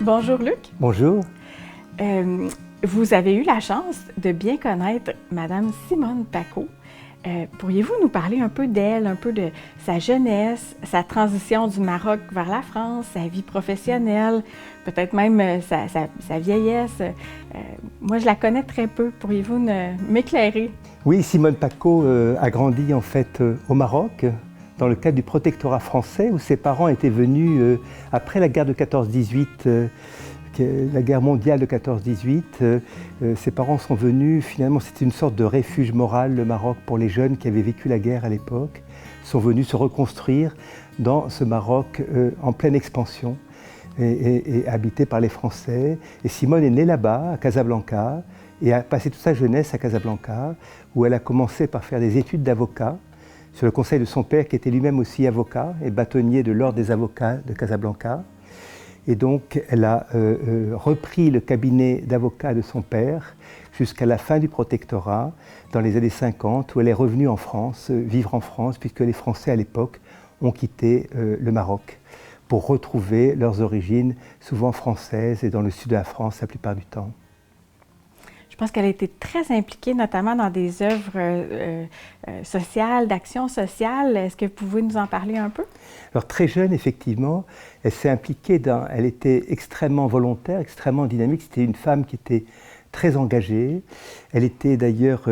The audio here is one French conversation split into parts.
Bonjour Luc. Bonjour. Vous avez eu la chance de bien connaître Madame Simone Paquot. Pourriez-vous nous parler un peu d'elle, un peu de sa jeunesse, sa transition du Maroc vers la France, sa vie professionnelle, peut-être même sa vieillesse? Moi, je la connais très peu. Pourriez-vous m'éclairer? Oui, Simone Paquot a grandi en fait au Maroc, dans le cadre du protectorat français, où ses parents étaient venus après la guerre de 14-18, la guerre mondiale de 14-18. Ses parents sont venus, finalement c'était une sorte de refuge moral, le Maroc, pour les jeunes qui avaient vécu la guerre à l'époque, sont venus se reconstruire dans ce Maroc en pleine expansion et habité par les Français. Et Simone est née là-bas, à Casablanca, et a passé toute sa jeunesse à Casablanca, où elle a commencé par faire des études d'avocat, sur le conseil de son père qui était lui-même aussi avocat et bâtonnier de l'ordre des avocats de Casablanca. Et donc elle a repris le cabinet d'avocat de son père jusqu'à la fin du protectorat, dans les années 50, où elle est revenue en France, vivre en France, puisque les Français à l'époque ont quitté le Maroc pour retrouver leurs origines, souvent françaises et dans le sud de la France la plupart du temps. Je pense qu'elle a été très impliquée, notamment dans des œuvres sociales, d'action sociale. Est-ce que vous pouvez nous en parler un peu? Alors très jeune, effectivement, elle s'est impliquée elle était extrêmement volontaire, extrêmement dynamique. C'était une femme qui était très engagée. Elle était d'ailleurs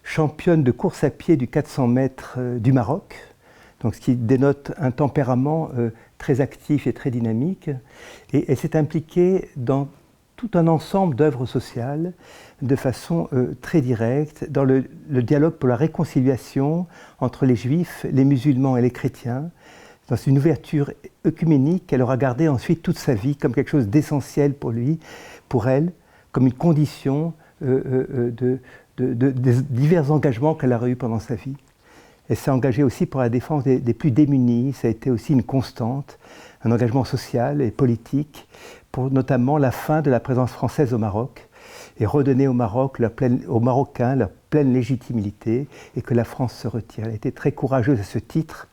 championne de course à pied du 400 mètres du Maroc, donc ce qui dénote un tempérament très actif et très dynamique. Et elle s'est impliquée dans tout un ensemble d'œuvres sociales de façon très directe, dans le dialogue pour la réconciliation entre les juifs, les musulmans et les chrétiens, dans une ouverture œcuménique qu'elle aura gardée ensuite toute sa vie comme quelque chose d'essentiel pour elle, comme une condition des divers engagements qu'elle aura eus pendant sa vie. Elle s'est engagée aussi pour la défense des plus démunis, ça a été aussi une constante, un engagement social et politique, pour notamment la fin de la présence française au Maroc, et redonner au Maroc, aux Marocains leur pleine légitimité, et que la France se retire. Elle a été très courageuse à ce titre,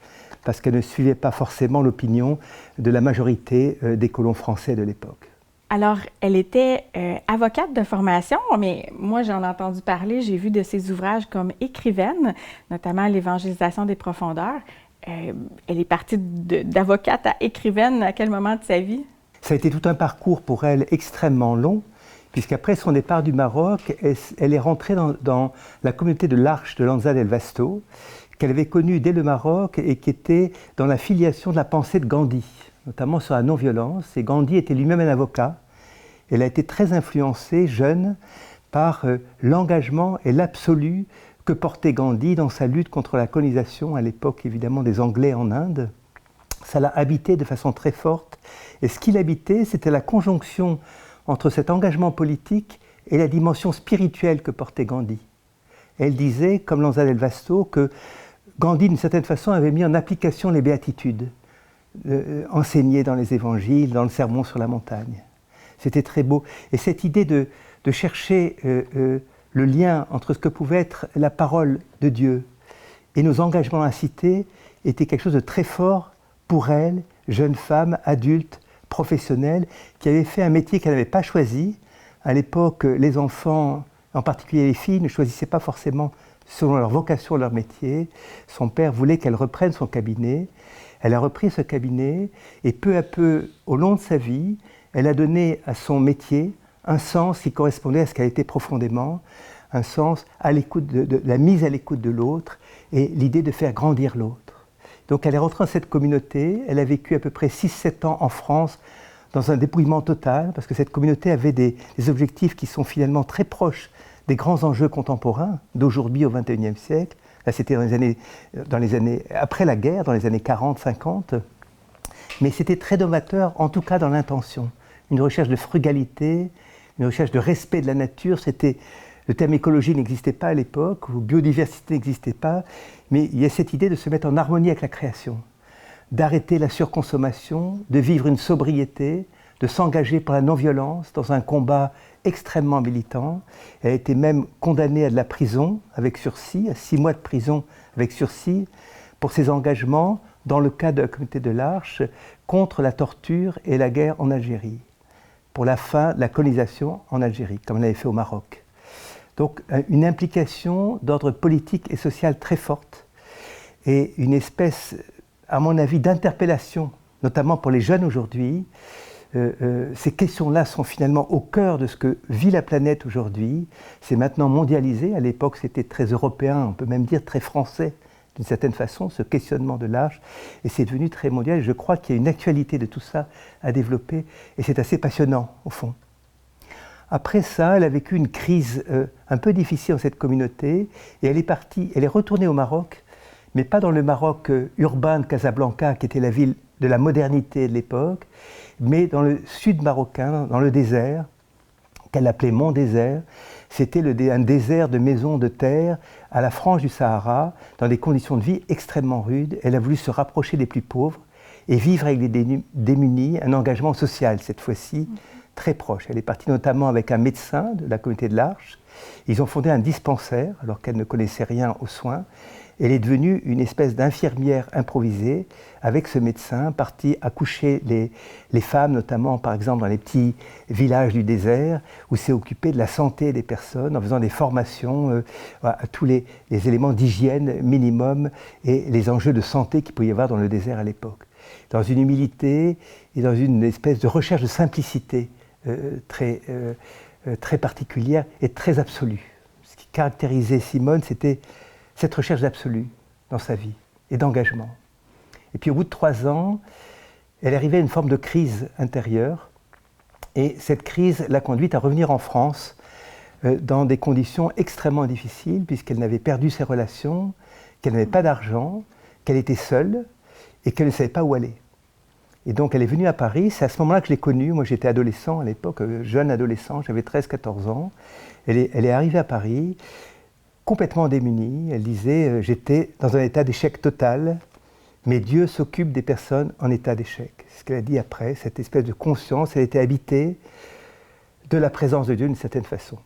parce qu'elle ne suivait pas forcément l'opinion de la majorité des colons français de l'époque. Alors, elle était avocate de formation, mais moi j'en ai entendu parler, j'ai vu de ses ouvrages comme écrivaine, notamment l'évangélisation des profondeurs. Elle est partie d'avocate à écrivaine à quel moment de sa vie? Ça a été tout un parcours pour elle extrêmement long, puisqu'après son départ du Maroc, elle est rentrée dans la communauté de l'Arche de Lanza del Vasto, qu'elle avait connue dès le Maroc et qui était dans la filiation de la pensée de Gandhi, notamment sur la non-violence. Et Gandhi était lui-même un avocat. Elle a été très influencée, jeune, par l'engagement et l'absolu que portait Gandhi dans sa lutte contre la colonisation, à l'époque évidemment des Anglais en Inde. Ça l'a habité de façon très forte. Et ce qui l'habitait, c'était la conjonction entre cet engagement politique et la dimension spirituelle que portait Gandhi. Elle disait, comme Lanza del Vasto, que Gandhi, d'une certaine façon, avait mis en application les béatitudes, enseignées dans les évangiles, dans le sermon sur la montagne. C'était très beau. Et cette idée de chercher le lien entre ce que pouvait être la parole de Dieu et nos engagements à citer était quelque chose de très fort pour elle, jeune femme, adulte, professionnelle, qui avait fait un métier qu'elle n'avait pas choisi. À l'époque, les enfants, en particulier les filles, ne choisissaient pas forcément selon leur vocation, leur métier. Son père voulait qu'elle reprenne son cabinet. Elle a repris ce cabinet et peu à peu, au long de sa vie, elle a donné à son métier un sens qui correspondait à ce qu'elle était profondément, un sens à l'écoute de la mise à l'écoute de l'autre et l'idée de faire grandir l'autre. Donc elle est rentrée dans cette communauté, elle a vécu à peu près 6-7 ans en France dans un dépouillement total, parce que cette communauté avait des objectifs qui sont finalement très proches des grands enjeux contemporains d'aujourd'hui au XXIe siècle. Là c'était dans les années après la guerre, dans les années 40-50, mais c'était très novateur, en tout cas dans l'intention. Une recherche de frugalité, une recherche de respect de la nature. Le terme écologie n'existait pas à l'époque, ou biodiversité n'existait pas, mais il y a cette idée de se mettre en harmonie avec la création, d'arrêter la surconsommation, de vivre une sobriété, de s'engager pour la non-violence dans un combat extrêmement militant. Elle a été même condamnée à de la prison avec sursis, à 6 mois de prison avec sursis, pour ses engagements dans le cadre de la communauté de l'Arche contre la torture et la guerre en Algérie. pour la fin de la colonisation en Algérie, comme elle avait fait au Maroc. Donc une implication d'ordre politique et social très forte et une espèce, à mon avis, d'interpellation, notamment pour les jeunes aujourd'hui. Ces questions-là sont finalement au cœur de ce que vit la planète aujourd'hui. C'est maintenant mondialisé. À l'époque, c'était très européen, on peut même dire très français, d'une certaine façon, ce questionnement de l'âge. Et c'est devenu très mondial. Et je crois qu'il y a une actualité de tout ça à développer. Et c'est assez passionnant, au fond. Après ça, elle a vécu une crise un peu difficile dans cette communauté. Et elle est partie, elle est retournée au Maroc, mais pas dans le Maroc urbain de Casablanca, qui était la ville de la modernité de l'époque, mais dans le sud marocain, dans le désert, qu'elle appelait Mont Désert. C'était un désert de maisons de terre à la frange du Sahara, dans des conditions de vie extrêmement rudes. Elle a voulu se rapprocher des plus pauvres et vivre avec les démunis, un engagement social cette fois-ci très proche. Elle est partie notamment avec un médecin de la communauté de l'Arche. Ils ont fondé un dispensaire alors qu'elle ne connaissait rien aux soins. Elle est devenue une espèce d'infirmière improvisée avec ce médecin, partie accoucher les femmes, notamment par exemple dans les petits villages du désert, où s'est occupée de la santé des personnes en faisant des formations à tous les éléments d'hygiène minimum et les enjeux de santé qu'il pouvait y avoir dans le désert à l'époque. Dans une humilité et dans une espèce de recherche de simplicité très particulière et très absolue. Ce qui caractérisait Simone, c'était cette recherche d'absolu dans sa vie et d'engagement. Et puis au bout de 3 ans, elle est arrivée à une forme de crise intérieure et cette crise l'a conduite à revenir en France dans des conditions extrêmement difficiles puisqu'elle n'avait perdu ses relations, qu'elle n'avait pas d'argent, qu'elle était seule et qu'elle ne savait pas où aller. Et donc elle est venue à Paris, c'est à ce moment-là que je l'ai connue, moi j'étais adolescent à l'époque, jeune adolescent, j'avais 13-14 ans. Elle est arrivée à Paris, complètement démunie. Elle disait j'étais dans un état d'échec total, mais Dieu s'occupe des personnes en état d'échec. C'est ce qu'elle a dit après, cette espèce de conscience, elle était habitée de la présence de Dieu d'une certaine façon.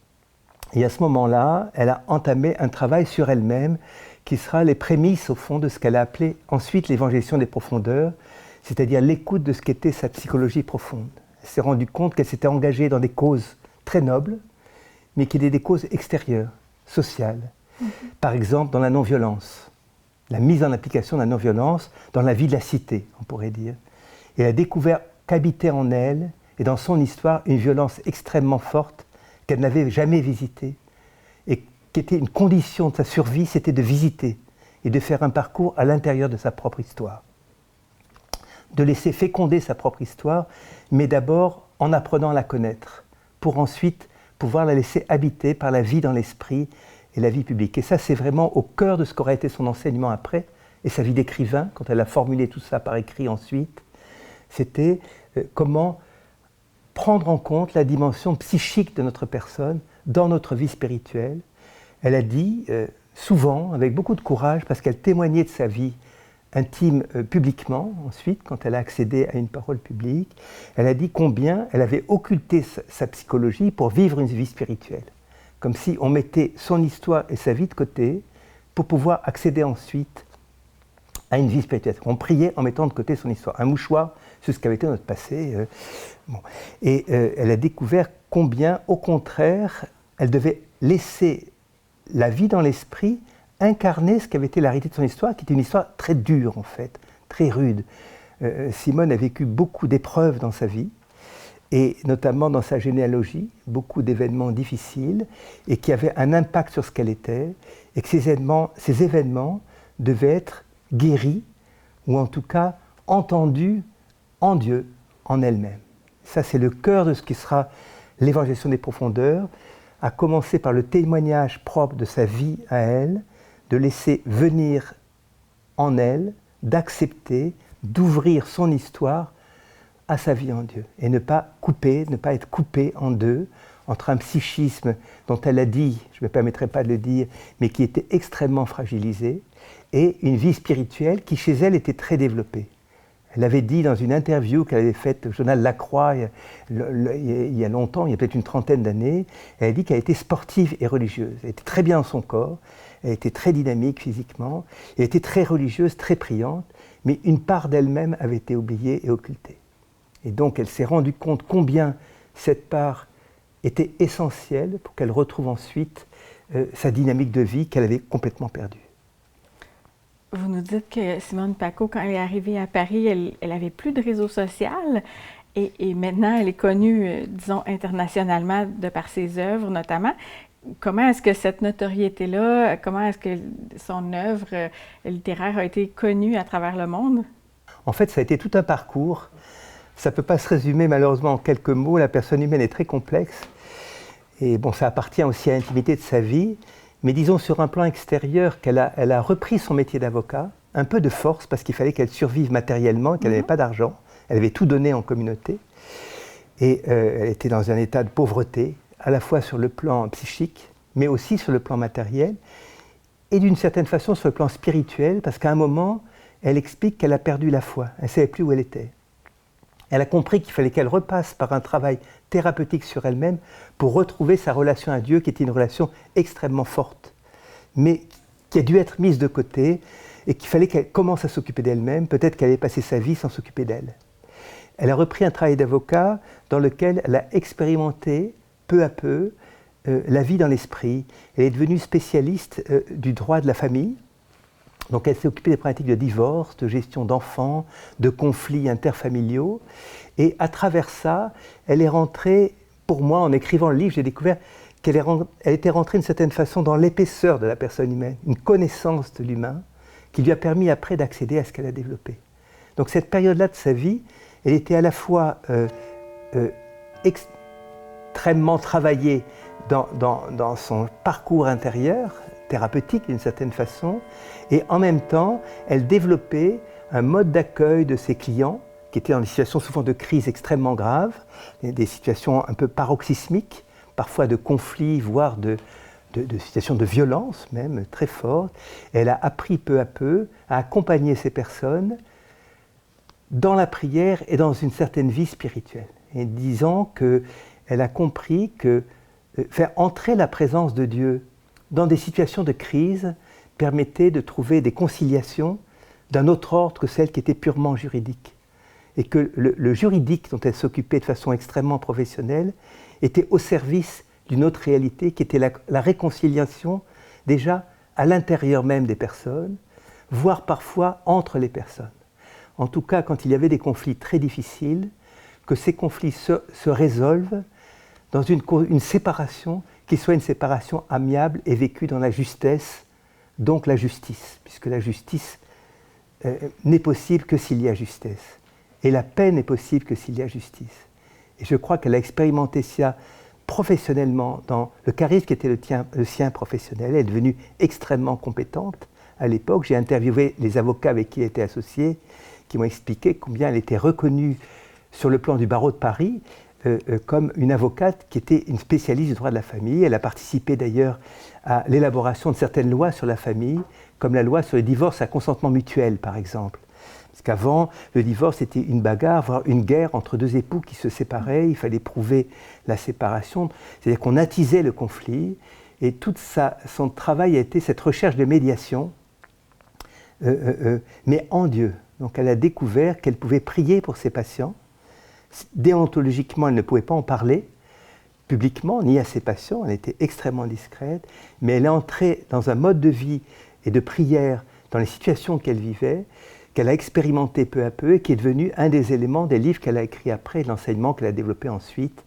Et à ce moment-là, elle a entamé un travail sur elle-même qui sera les prémices au fond de ce qu'elle a appelé ensuite l'évangélisation des profondeurs, c'est-à-dire l'écoute de ce qu'était sa psychologie profonde. Elle s'est rendue compte qu'elle s'était engagée dans des causes très nobles, mais qui étaient des causes extérieures, sociale. Par exemple, dans la non-violence, la mise en application de la non-violence dans la vie de la cité, on pourrait dire. Et elle a découvert qu'habitait en elle et dans son histoire une violence extrêmement forte qu'elle n'avait jamais visitée et qui était une condition de sa survie, c'était de visiter et de faire un parcours à l'intérieur de sa propre histoire. De laisser féconder sa propre histoire, mais d'abord en apprenant à la connaître, pour ensuite pouvoir la laisser habiter par la vie dans l'esprit et la vie publique. Et ça, c'est vraiment au cœur de ce qu'aurait été son enseignement après, et sa vie d'écrivain, quand elle a formulé tout ça par écrit ensuite, c'était comment prendre en compte la dimension psychique de notre personne dans notre vie spirituelle. Elle a dit, souvent, avec beaucoup de courage, parce qu'elle témoignait de sa vie intime publiquement, ensuite, quand elle a accédé à une parole publique, elle a dit combien elle avait occulté sa psychologie pour vivre une vie spirituelle. Comme si on mettait son histoire et sa vie de côté pour pouvoir accéder ensuite à une vie spirituelle. On priait en mettant de côté son histoire. Un mouchoir sur ce qu'avait été notre passé. Bon. Et elle a découvert combien, au contraire, elle devait laisser la vie dans l'esprit incarner ce qu'avait été la réalité de son histoire, qui était une histoire très dure en fait, très rude. Simone a vécu beaucoup d'épreuves dans sa vie, et notamment dans sa généalogie, beaucoup d'événements difficiles, et qui avaient un impact sur ce qu'elle était, et que ces événements devaient être guéris, ou en tout cas entendus en Dieu, en elle-même. Ça, c'est le cœur de ce qui sera l'évangélisation des profondeurs, à commencer par le témoignage propre de sa vie à elle, de laisser venir en elle, d'accepter, d'ouvrir son histoire à sa vie en Dieu. Et ne pas être coupé en deux, entre un psychisme dont elle a dit, je ne me permettrai pas de le dire, mais qui était extrêmement fragilisé, et une vie spirituelle qui chez elle était très développée. Elle avait dit dans une interview qu'elle avait faite au journal La Croix il y a longtemps, il y a peut-être une trentaine d'années, elle a dit qu'elle était sportive et religieuse. Elle était très bien dans son corps, elle était très dynamique physiquement, elle était très religieuse, très priante, mais une part d'elle-même avait été oubliée et occultée. Et donc elle s'est rendue compte combien cette part était essentielle pour qu'elle retrouve ensuite sa dynamique de vie qu'elle avait complètement perdue. Vous nous dites que Simone Paco, quand elle est arrivée à Paris, elle n'avait plus de réseau social et maintenant elle est connue, disons, internationalement de par ses œuvres notamment. Comment est-ce que cette notoriété-là, comment est-ce que son œuvre littéraire a été connue à travers le monde? En fait, ça a été tout un parcours. Ça ne peut pas se résumer malheureusement en quelques mots. La personne humaine est très complexe. Et bon, ça appartient aussi à l'intimité de sa vie. Mais disons sur un plan extérieur qu'elle a repris son métier d'avocat, un peu de force parce qu'il fallait qu'elle survive matériellement et qu'elle n'avait pas d'argent. Elle avait tout donné en communauté. Et elle était dans un état de pauvreté, à la fois sur le plan psychique, mais aussi sur le plan matériel. Et d'une certaine façon sur le plan spirituel, parce qu'à un moment, elle explique qu'elle a perdu la foi. Elle ne savait plus où elle était. Elle a compris qu'il fallait qu'elle repasse par un travail thérapeutique sur elle-même pour retrouver sa relation à Dieu, qui était une relation extrêmement forte, mais qui a dû être mise de côté et qu'il fallait qu'elle commence à s'occuper d'elle-même. Peut-être qu'elle allait passer sa vie sans s'occuper d'elle. Elle a repris un travail d'avocat dans lequel elle a expérimenté peu à peu la vie dans l'esprit. Elle est devenue spécialiste du droit de la famille. Donc elle s'est occupée des pratiques de divorce, de gestion d'enfants, de conflits interfamiliaux. Et à travers ça, elle est rentrée, pour moi, en écrivant le livre, j'ai découvert qu'elle était rentrée d'une certaine façon dans l'épaisseur de la personne humaine, une connaissance de l'humain qui lui a permis après d'accéder à ce qu'elle a développé. Donc cette période-là de sa vie, elle était à la fois extrêmement travaillée dans son parcours intérieur, thérapeutique d'une certaine façon, et en même temps, elle développait un mode d'accueil de ses clients qui étaient dans des situations souvent de crise extrêmement graves, des situations un peu paroxysmiques, parfois de conflits, voire de situations de violence même très fortes. Elle a appris peu à peu à accompagner ces personnes dans la prière et dans une certaine vie spirituelle. Et disant qu'elle a compris que faire entrer la présence de Dieu dans des situations de crise permettait de trouver des conciliations d'un autre ordre que celles qui étaient purement juridiques. Et que le juridique dont elle s'occupait de façon extrêmement professionnelle était au service d'une autre réalité qui était la réconciliation déjà à l'intérieur même des personnes, voire parfois entre les personnes. En tout cas, quand il y avait des conflits très difficiles, que ces conflits se résolvent dans une séparation qui soit une séparation amiable et vécue dans la justesse, donc la justice, puisque la justice n'est possible que s'il y a justesse. Et la paix n'est possible que s'il y a justice. Et je crois qu'elle a expérimenté ça professionnellement dans le charisme qui était le sien professionnel. Elle est devenue extrêmement compétente. À l'époque, j'ai interviewé les avocats avec qui elle était associée, qui m'ont expliqué combien elle était reconnue sur le plan du barreau de Paris comme une avocate qui était une spécialiste du droit de la famille. Elle a participé d'ailleurs à l'élaboration de certaines lois sur la famille, comme la loi sur le divorce à consentement mutuel, par exemple. Parce qu'avant, le divorce était une bagarre, voire une guerre entre deux époux qui se séparaient. Il fallait prouver la séparation. C'est-à-dire qu'on attisait le conflit. Et tout son travail a été cette recherche de médiation, mais en Dieu. Donc elle a découvert qu'elle pouvait prier pour ses patients. Déontologiquement, elle ne pouvait pas en parler publiquement, ni à ses patients. Elle était extrêmement discrète. Mais elle est entrée dans un mode de vie et de prière dans les situations qu'elle vivait, qu'elle a expérimenté peu à peu et qui est devenu un des éléments des livres qu'elle a écrits après, de l'enseignement qu'elle a développé ensuite,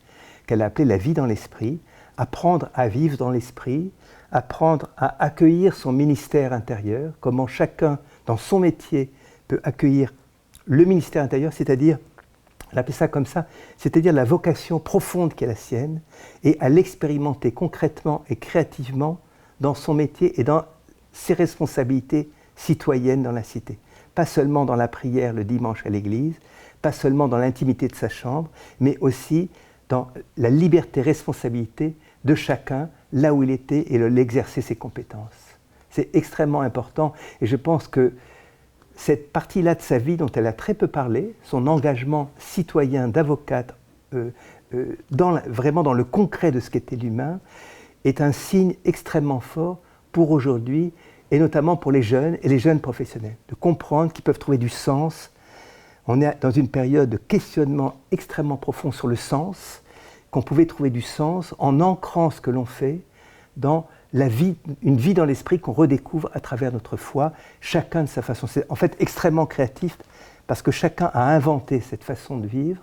qu'elle a appelé la vie dans l'esprit, apprendre à vivre dans l'esprit, apprendre à accueillir son ministère intérieur, comment chacun dans son métier peut accueillir le ministère intérieur, c'est-à-dire, elle appelait ça comme ça, c'est-à-dire la vocation profonde qui est la sienne, et à l'expérimenter concrètement et créativement dans son métier et dans ses responsabilités citoyennes dans la cité. Pas seulement dans la prière le dimanche à l'église, pas seulement dans l'intimité de sa chambre, mais aussi dans la liberté-responsabilité de chacun, là où il était, et l'exercer ses compétences. C'est extrêmement important, et je pense que cette partie-là de sa vie dont elle a très peu parlé, son engagement citoyen d'avocate, vraiment dans le concret de ce qu'était l'humain, est un signe extrêmement fort pour aujourd'hui, et notamment pour les jeunes et les jeunes professionnels, de comprendre qu'ils peuvent trouver du sens. On est dans une période de questionnement extrêmement profond sur le sens, qu'on pouvait trouver du sens en ancrant ce que l'on fait dans la vie, une vie dans l'esprit qu'on redécouvre à travers notre foi, chacun de sa façon. C'est en fait extrêmement créatif parce que chacun a inventé cette façon de vivre,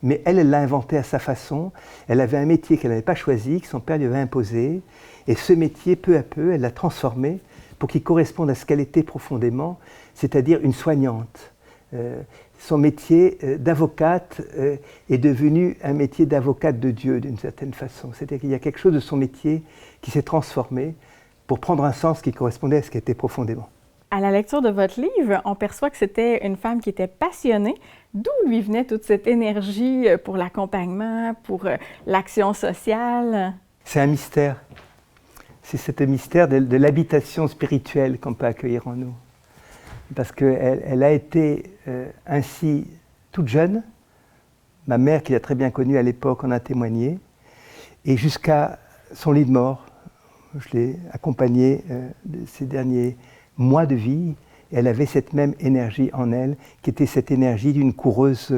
mais elle l'a inventé à sa façon. Elle avait un métier qu'elle n'avait pas choisi, que son père lui avait imposé, et ce métier, peu à peu, elle l'a transformé pour qu'il corresponde à ce qu'elle était profondément, c'est-à-dire une soignante. Son métier d'avocate est devenu un métier d'avocate de Dieu d'une certaine façon. C'est-à-dire qu'il y a quelque chose de son métier qui s'est transformé pour prendre un sens qui correspondait à ce qu'elle était profondément. À la lecture de votre livre, on perçoit que c'était une femme qui était passionnée. D'où lui venait toute cette énergie pour l'accompagnement, pour l'action sociale? C'est un mystère. C'est ce mystère de l'habitation spirituelle qu'on peut accueillir en nous. Parce qu'elle a été ainsi toute jeune. Ma mère, qui l'a très bien connue à l'époque, en a témoigné. Et jusqu'à son lit de mort, je l'ai accompagnée de ces derniers mois de vie. Et elle avait cette même énergie en elle, qui était cette énergie d'une coureuse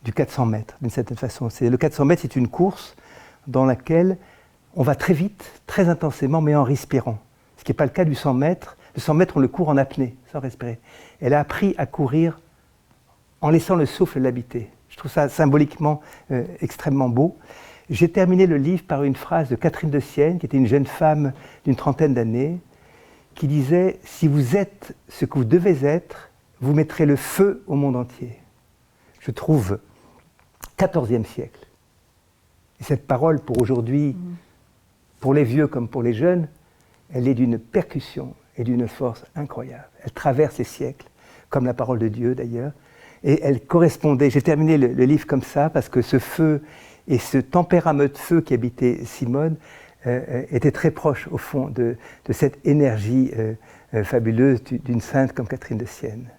du 400 mètres, d'une certaine façon. Le 400 mètres, c'est une course dans laquelle on va très vite, très intensément, mais en respirant. Ce qui n'est pas le cas du 100 mètres. Le 100 mètres, on le court en apnée, sans respirer. Elle a appris à courir en laissant le souffle l'habiter. Je trouve ça symboliquement extrêmement beau. J'ai terminé le livre par une phrase de Catherine de Sienne, qui était une jeune femme d'une trentaine d'années, qui disait « Si vous êtes ce que vous devez être, vous mettrez le feu au monde entier ». Je trouve, 14e siècle. Et cette parole, pour aujourd'hui, pour les vieux comme pour les jeunes, elle est d'une percussion et d'une force incroyable. Elle traverse les siècles, comme la parole de Dieu d'ailleurs, et elle correspondait, j'ai terminé le livre comme ça, parce que ce feu et ce tempérament de feu qui habitait Simone étaient très proches au fond de cette énergie fabuleuse d'une sainte comme Catherine de Sienne.